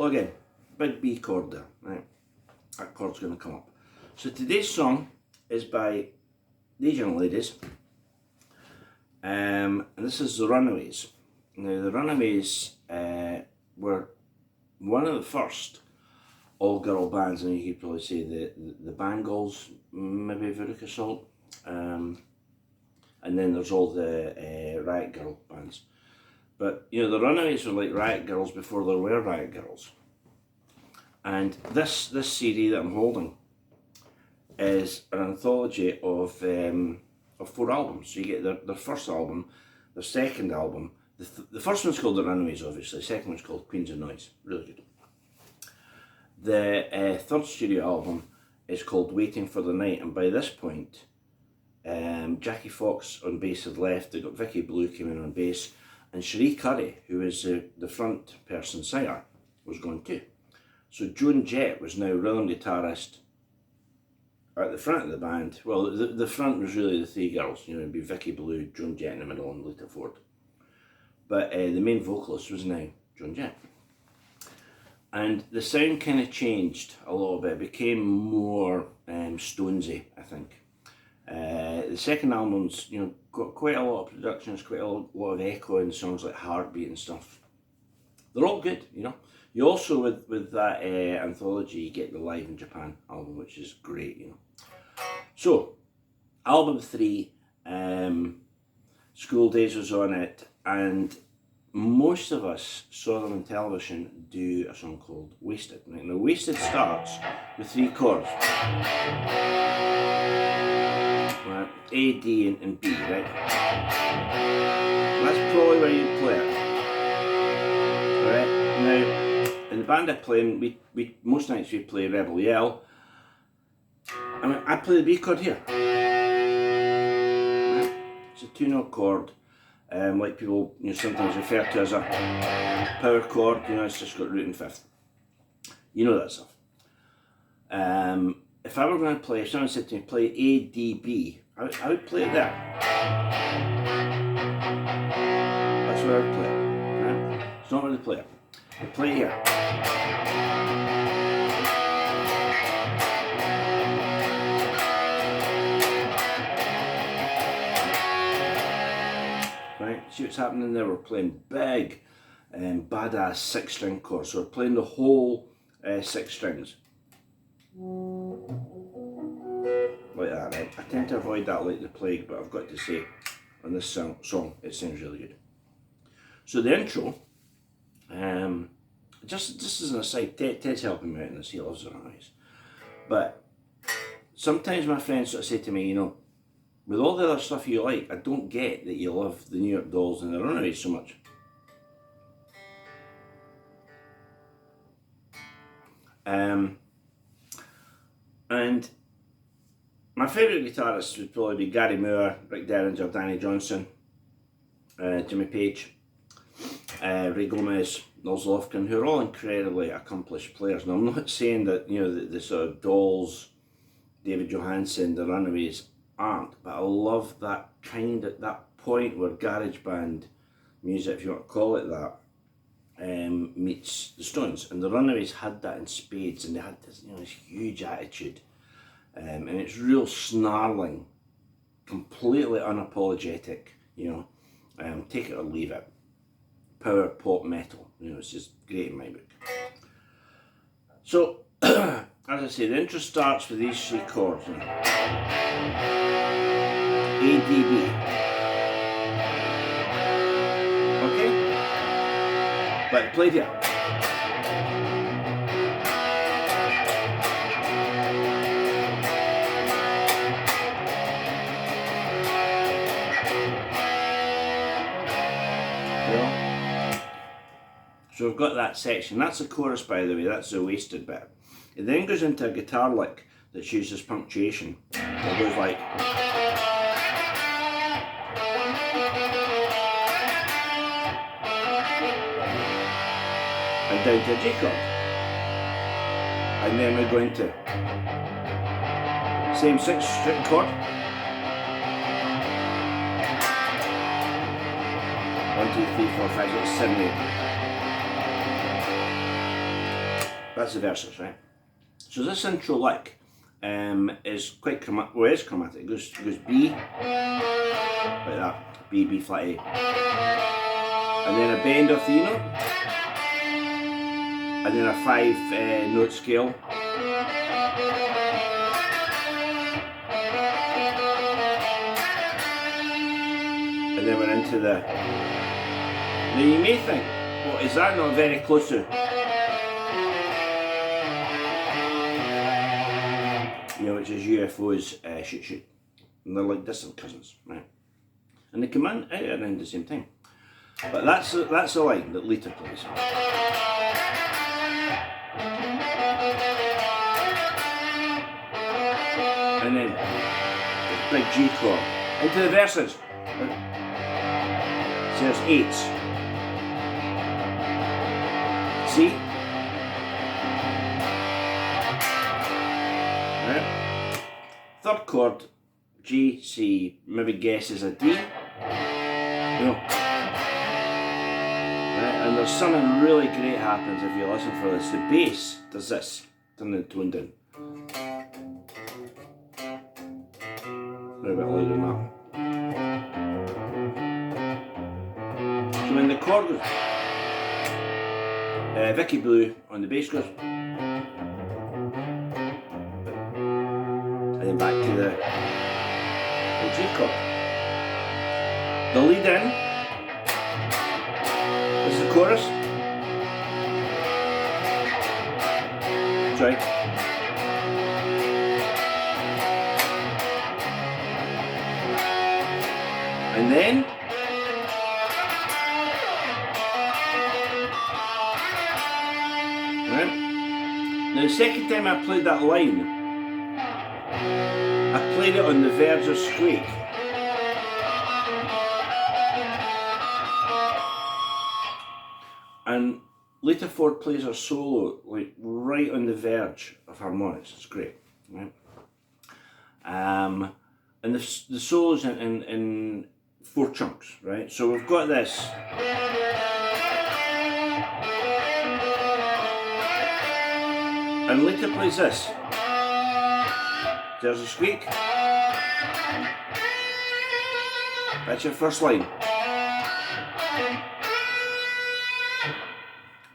Well, again, big B chord there, right? That chord's going to come up. So today's song is by these young ladies, and this is the Runaways. Now, the Runaways were one of the first all-girl bands, and you could probably say the Bangles, maybe Veruca Salt, and then there's all the Riot Girl bands. But, you know, the Runaways were like Riot Girls before there were Riot Girls. And this CD that I'm holding is an anthology of 4 albums. So you get their first album, their second album. The first one's called The Runaways, obviously. The second one's called Queens of Noise. Really good. The third studio album is called Waiting for the Night, and by this point, Jackie Fox on bass had left. They got Vicky Blue came in on bass, and Cherie Curry, who was the front person singer, was gone too. So Joan Jett was now rhythm guitarist at the front of the band. Well, the front was really the 3 girls. You know, it'd be Vicky Blue, Joan Jett in the middle, and Lita Ford. But the main vocalist was now Joan Jett. And the sound kind of changed a little bit. It became more Stonesy, I think. The second album's, you know, got quite a lot of productions, quite a lot of echo in songs like Heartbeat and stuff. They're all good, you know. You also, with that anthology, you get the Live in Japan album, which is great, you know. So, album 3, School Days was on it, and most of us saw them on television do a song called Wasted. Right? Now, Wasted starts with 3 chords. Right? A, D, and B, right? That's probably where you play it. Right? Now, in the band I play in, we most nights we play Rebel Yell. I mean, I play the B chord here. Right? It's a 2-note chord. Like people, you know, sometimes refer to as a power chord, you know, it's just got root and fifth. You know that stuff. If I were going to play, if someone said to me, play A, D, B, I would play it there. That's where I would play it. Right? It's not where they play it. They play it here. Right, see what's happening there? We're playing big, badass 6-string chords. So we're playing the whole 6 strings. Like that, right? I tend to avoid that like the plague, but I've got to say, on this song, it sounds really good. So the intro, just as an aside, Ted's helping me out in this, he loves the Runaways. But sometimes my friends sort of say to me, you know, with all the other stuff you like, I don't get that you love the New York Dolls and the Runaways so much. And my favourite guitarists would probably be Gary Moore, Rick Derringer, Danny Johnson, Jimmy Page, Ray Gomez, Nils Lofgren, who are all incredibly accomplished players. Now, I'm not saying that, you know, the sort of Dolls, David Johansen, the Runaways aren't, but I love that that point where garage band music, if you want to call it that, meets the Stones, and the Runaways had that in spades, and they had this, you know, this huge attitude, and it's real snarling, completely unapologetic, you know, take it or leave it, power pop metal, you know, it's just great in my book. So, as I say, the intro starts with these 3 chords. You know. A, D, B. Okay? But play here. So we've got that section. That's the chorus, by the way. That's the Wasted bit. It then goes into a guitar lick that uses punctuation. It goes like... and down to a G chord. And then we're going to... same 6-string chord. 1, 2, 3, 4, 5, 6, 7, 8. That's the verses, right? So this intro lick is quite chromatic. Well, it is chromatic. It goes B, like that. B, B flat A. And then a bend of the E note. And then a 5 note scale. And then we're into the... Now you may think, well, is that not very close to... You know, which is UFO's shoot shoot. And they're like distant cousins, right? And they come in out around the same time. But that's the line that Lita plays. And then the big G chord. Into the verses. So there's 8s. See? Right. Third chord, G, C, maybe guess is a D. You know. Right, and there's something really great happens if you listen for this. The bass does this. Turn the tone down. A bit louder than that. So when the chord goes, Vicky Blue on the bass goes, and then back to the G chord. The lead in is the chorus. Sorry. And then right. Now the second time I played that line, I played it on the verge of squeak. And Lita Ford plays her solo like right on the verge of harmonics. It's great, right? And the solos in 4 chunks, right? So we've got this. And Lita plays this. There's a squeak. That's your first line.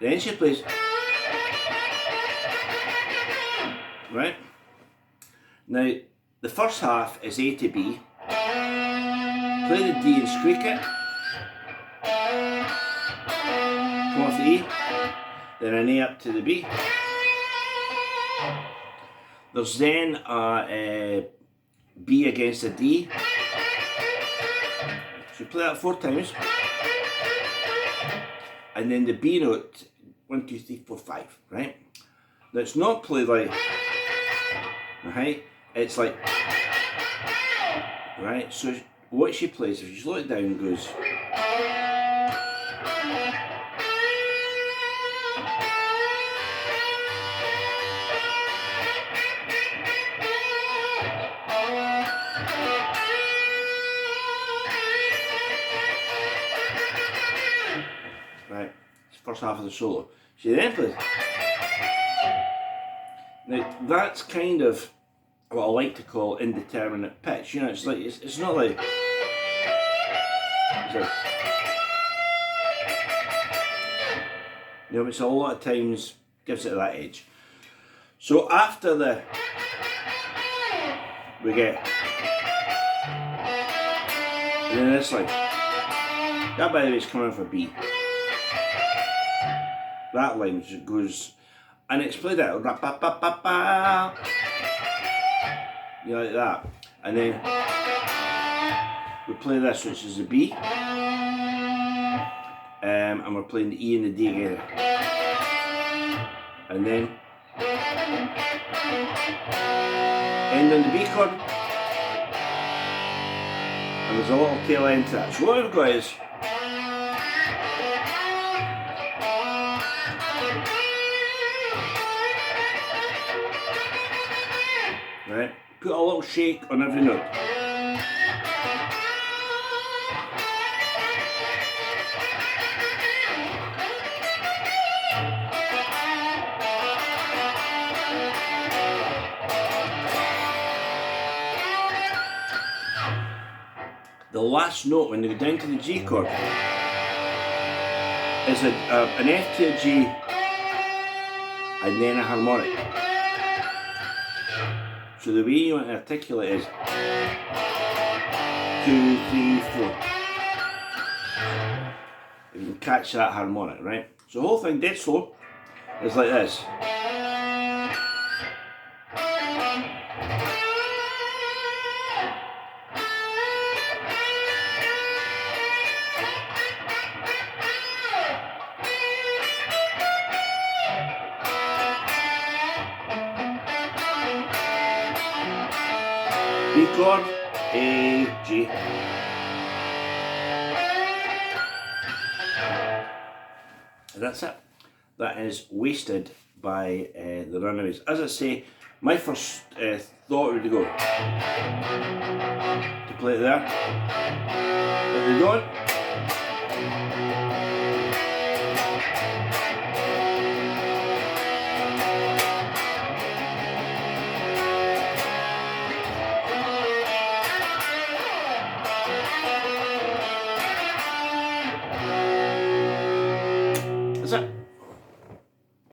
Then she plays. Right? Now, the first half is A to B. Play the D and squeak it. Come off the E. Then an A up to the B. There's then a B against a D. So you play that 4 times. And then the B note, 1, 2, 3, 4, 5, right? Now it's not played like, right? It's like, right? So what she plays, if you slow it down, goes. Right, it's the first half of the solo. She then plays. Now that's kind of what I like to call indeterminate pitch. You know, it's like it's not like it's like, you know, it's a lot of times gives it that edge. So after the we get and then this like that, by the way, is coming for B. That line just goes, and it's played out, you know, like that, and then we play this, which is a B, and we're playing the E and the D together, and then end on the B chord, and there's a little tail end to that. So what we've got is right, put a little shake on every note. the last note when they go down to the G chord is an F to a G and then a harmonic. So the way you want to articulate is 2, 3, 4. If you can catch that harmonic, right? So the whole thing dead slow is like this. B chord, A, G. And that's it. That is Wasted by the Runaways. As I say, my first thought would go to play it there, but they don't.